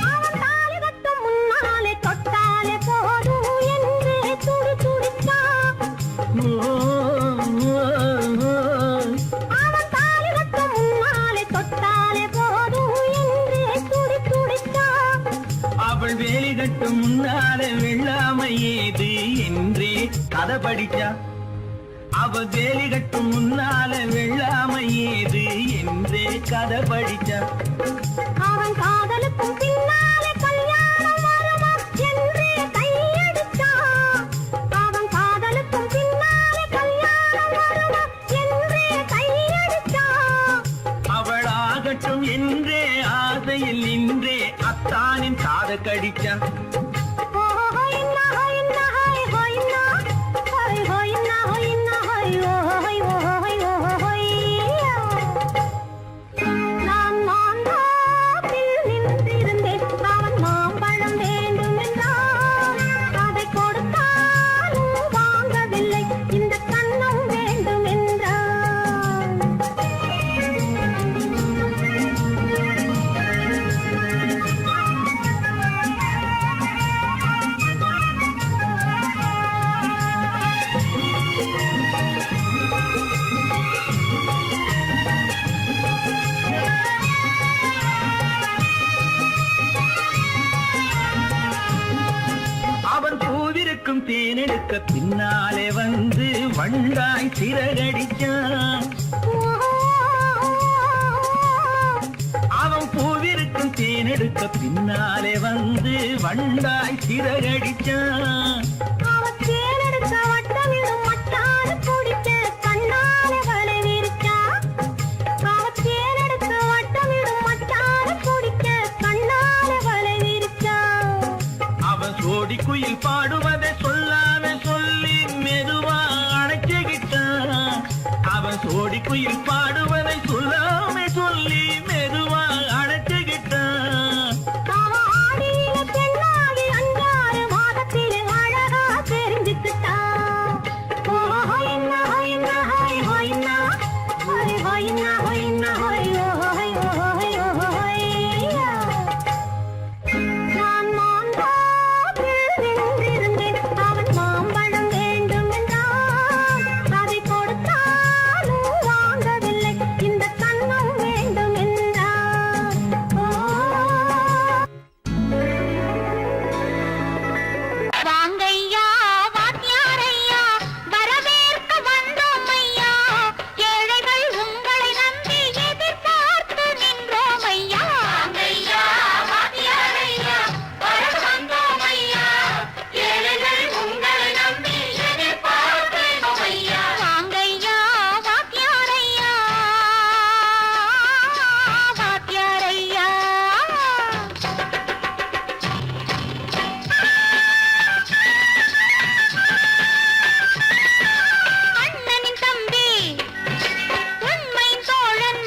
அவன் தாலி கட்டும் முன்னாலே தொட்டாலே போதும் என்று துடி துடித்தான். அவன் தாலி கட்டும் முன்னாலே தொட்டாலே போதும் என்று துடி துடித்தான். அவள் வேலி கட்டும் முன்னால வெள்ளாமை ஏது என்றே கதை படிச்சா அவள் வேலி கட்டும் முன்னால வெள்ளாமை ஏது என்றே கதை படிச்சா அவன் காதலுக்கும் பின்னாலே கல்யாணம் வருமா என்று கையடித்தான். அவன் காதலுக்கும் பின்னாலே கல்யாணம் வருமா என்று கையடித்தான். அவள் ஆகட்டும் என்றே ஆசையில் நின்றே அத்தானின் காத கடிச்சா ஹோயின்னா ஹோயின்னா ஹோய் ஹோயின்னா ஹோய் ஹோயின்னா ஹோயின்னா ஹோய் ஹோய் தேனெடுக்க பின்னாலே வந்து வண்டாய் சிறகடிச்சான். அவன் பூவிருக்கும் தேனெடுக்க பின்னாலே வந்து வண்டாய் சிறகடிச்சான். அவன் தேனெடுக்க வட்டமிடும் மட்டான குடிக்க கண்ணாலே வலை விரிச்சான். அவன் தேனெடுக்க வட்டமிடும் மட்டான குடிக்க கண்ணாலே வலை விரிச்சான். அவன் சோடி குயில் பாடுவதை சொல்லாம சொல்லி மெதுவா அணைச்சுக்கிட்டான். அவன் சோடி குயில் பாடுவதை சொல்லாம சொல்லி மெதுவா அணைச்சுக்கிட்டான். அவன் ஆடியில பெண்ணாகி 5-6 மாதத்திலே அழகா தெரிஞ்சுக்கிட்டான். ஓ ஹொய்னா ஹொய்னா ஹொய் ஹொய்னா ஹொய் ஹொய்னா ஹொய்னா ஹொய் ஹொய் ஹொய் ஹொய்யா. நான் மாந்தாப்பில் நின்றிருந்தேன். அவன் மாம்பழம் வேண்டும் என்றான். அதை கொடுத்தாலும் வாங்கவில்லை. இந்த கண்ணம் வேண்டும் என்றான். வாங்கையா வாத்தியாரையா வரவேற்க வந்தோம் ஐயா. ஏழைகள் உங்களை நம்பி எதிர்பார்த்து நின்றோம் ஐயா. வாங்கையா வாத்தியாரையா வர வந்தோம் ஐயா. ஏழைகள் உங்களை நம்பி எதிர்பார்த்து நின்றோம் ஐயா. வாங்கையா வாத்தியாரையா வாத்தியாரையா. அண்ணனின் தம்பி உண்மையின் தோழன்.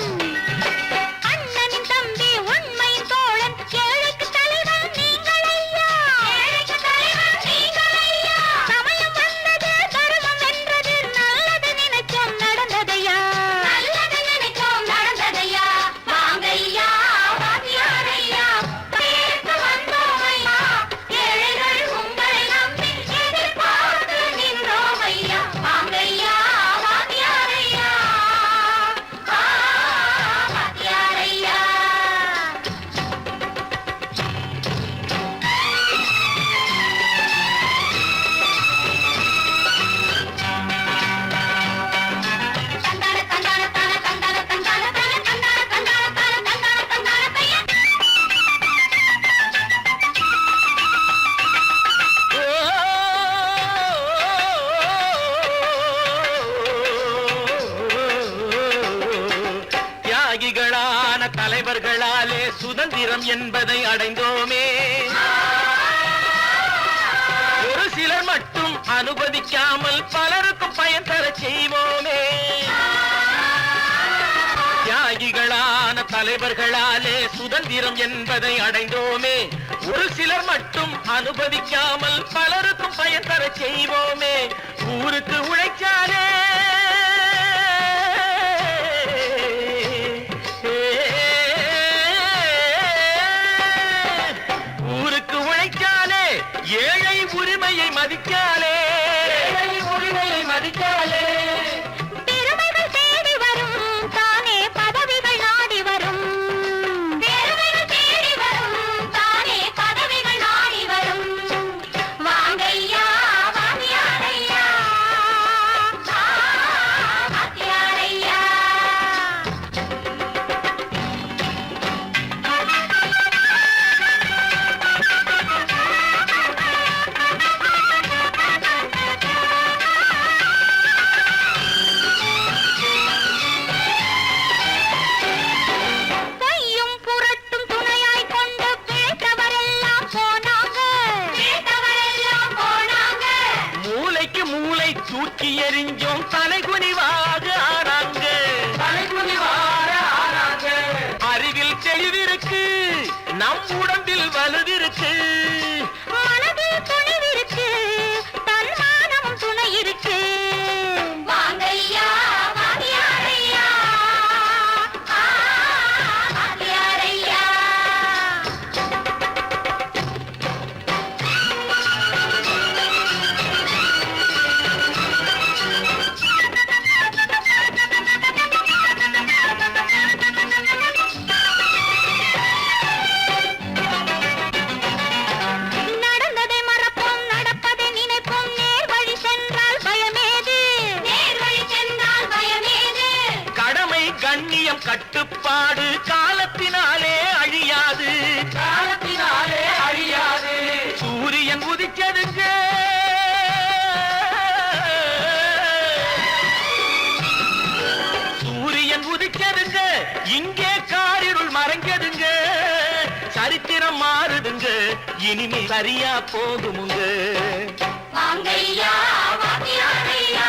அண்ணனின் தம்பி உண்மையின் தோழன். ஏழைக்கு தலைவன் நீங்கள் ஐயா. ஏழைக்கு தலைவன் நீங்கள் ஐயா. சமயம் வந்தது தர்மம் வென்றது. நல்லது நினைச்சோம் நடந்ததையா. நல்லது நினைச்சோம் நடந்ததையா. வாங்கையா வாத்தியாரையா பேச வந்தோம் ஐயா. ஏழைகள் உங்களை நம்பி எதிர்பார்த்து நின்றோம் ஐயா. வாங்கையா வாத்தியாரையா வாத்தியாரையா. தந்தான தந்தான தான தந்தான தந்தான தான தந்தான தந்தான தான தந்தான தந்தான தையா. தியாகிகளான தலைவர்களாலே சுதந்திரம் என்பதை அடைந்தோமே. ஒரு சிலர் மட்டும் அனுமதிக்காமல் பலருக்கும் பயன் தர செய்வோமே. தியாகிகளான தலைவர்களாலே சுதந்திரம் என்பதை அடைந்தோமே. ஒரு சிலர் மட்டும் அனுமதிக்காமல் பலருக்கும் பயன் தர செய்வோமே. ஊருக்கு உழைச்சாலே ஊருக்கு உழைச்சாலே ஏழை உரிமையை மதிச்சாலே உரிமையை மதிச்சாலே பெருமைகள் தேடி வரும் தானே பதவிகள் நாடி வரும். பெருமைகள் தேடி வரும் தானே பதவிகள் நாடி வரும். வாங்கையா வாத்தியாரையா வாத்தியாரையா. பொய்யும் புரட்டும் துணையாய் கொண்டு பேட்டவரெல்லாம் போனாங்க. பேட்டவரெல்லாம் போனாங்க. மூளைக்கு மூளை தூக்கி எறிஞ்சோம் தலைகுனிவாக ஆனாங்க. தலைகுனிவாக ஆனாங்க. அறிவில் தெளிவிருக்கு நம் உடம்பில் வலுவிருக்கு. மனதில் துணிவிருக்கு தன்மானமும் துணை இருக்கு. வாங்கையா வாத்தியாரையா வாத்தியாரையா. நடந்ததை நேரம் கட்டுப்பாடு காலத்தினாலே அழியாது, காலத்தினாலே அழியாது. சூரியன் உதிச்சதுங்க, சூரியன் உதிச்சதுங்க, இங்கே காரிருள் மறைஞ்சதுங்க. சரித்திரம் மாறுதுங்க, இனிமே சரியா போகுமுங்க. வாங்கையா வாத்தியாரையா